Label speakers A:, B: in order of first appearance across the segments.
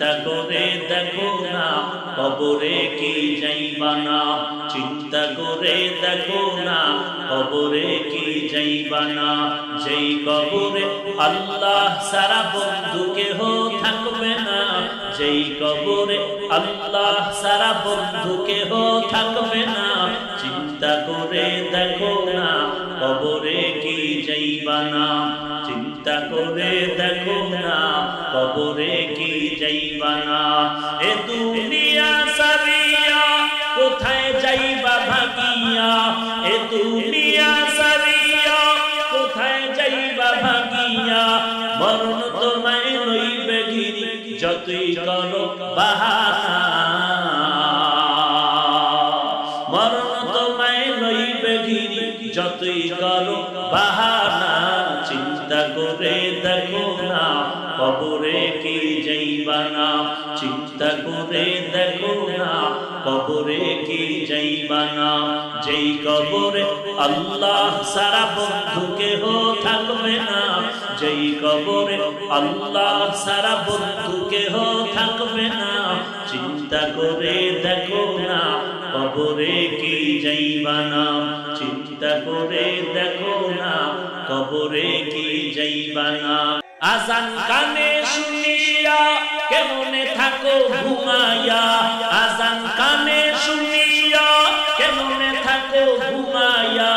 A: চিন্তা করে দেখো না কবরে কি যাইবা না, চিন্তা করে দেখো না কবরে কি যাইবা না। যেই কবরে আল্লাহ সারা বন্ধু কেহ থাকবে না, যেই কবরে আল্লাহ সারা বন্ধু কেহ থাকবে না, চিন্তা করে দেখো না কবরে কি যাইবা না, চিন্তা করে দেখো না কবরে কি যাইবা না। এ দুনিয়া সারিয়া কোথায় যাইবা ভাগিয়া, এ দুনিয়া সারিয়া কোথায় যাইবা ভাগিয়া, মরণ তোমায় লইবে ঘিরি যতই করো বাহানা, মরণ তোমায় লইবে ঘিরি যতই করো বাহানা। চিন্তা করে দেখো না কবরে কি যাইবা না, চিন্তা করে দেখো না কবরে কি যাইবা না। যেই কবরে আল্লাহ সারা বন্ধু কেহ থাকবে না, যেই কবরে আল্লাহ সারা বন্ধু কেহ থাকবে না, চিন্তা করে দেখো না কবরে কি যাইবা না, চিন্তা করে দেখো না কবরে কি যাইবা না। আজান কানে শুনিয়া কেমনে থাকো ঘুমাইয়া, আজান কানে শুনিয়া কেমনে থাকো ঘুমাইয়া,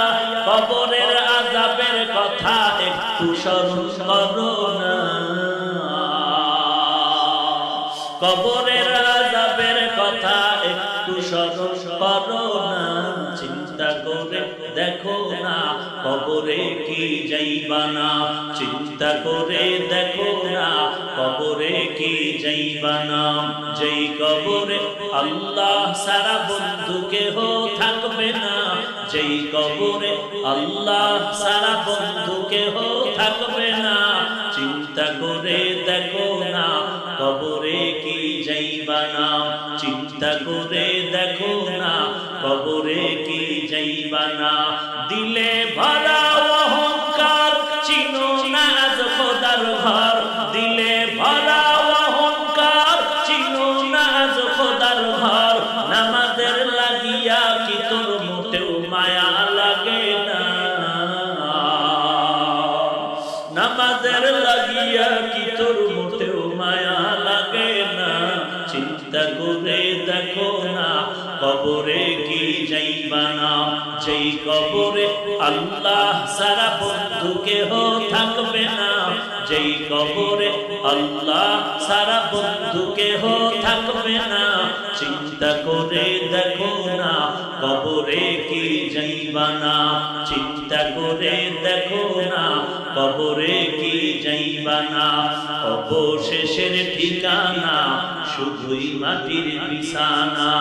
A: কবরের আযাবের কথা একটু স্মরণ করো না, কবরের আযাবের কথা একটু স্মরণ করো না। চিন্তা করে দেখো না কবরে কি যাইবা না, চিন্তা করে দেখো না কবরে কি যাইবা না। যেই কবরে আল্লাহ সারা বন্ধু কেহ থাকবে না, যেই কবরে আল্লাহ সারা বন্ধু কেহ থাকবে না, চিন্তা করে দেখো না কবরে কি যাইবা না, চিন্তা করে দেখো না কবরে কি যাইবা না। দিলে ভরা অহংকার চিনো না আজ খোদার ঘর, দিলে ভরা অহংকার চিনো না আজ খোদার ঘর, নামাজের লাগিয়া কি তোর মোটেও মায়া লাগে না, নামাজের লাগিয়া কি তোর মোটেও মায়া লাগে না। চিন্তা করে দেখো না কবরে কি যাইবা না, যেই কবরে আল্লাহ সারা বন্ধু কেহ থাকবে না, যেই কবরে আল্লাহ সারা বন্ধু কেহ থাকবে না, চিন্তা করে দেখো না কবরে কি যাইবা না, চিন্তা করে দেখো না কবরে কি যাইবা না। অবশেষের ঠিকানা শুধুই মাটির বিছানা।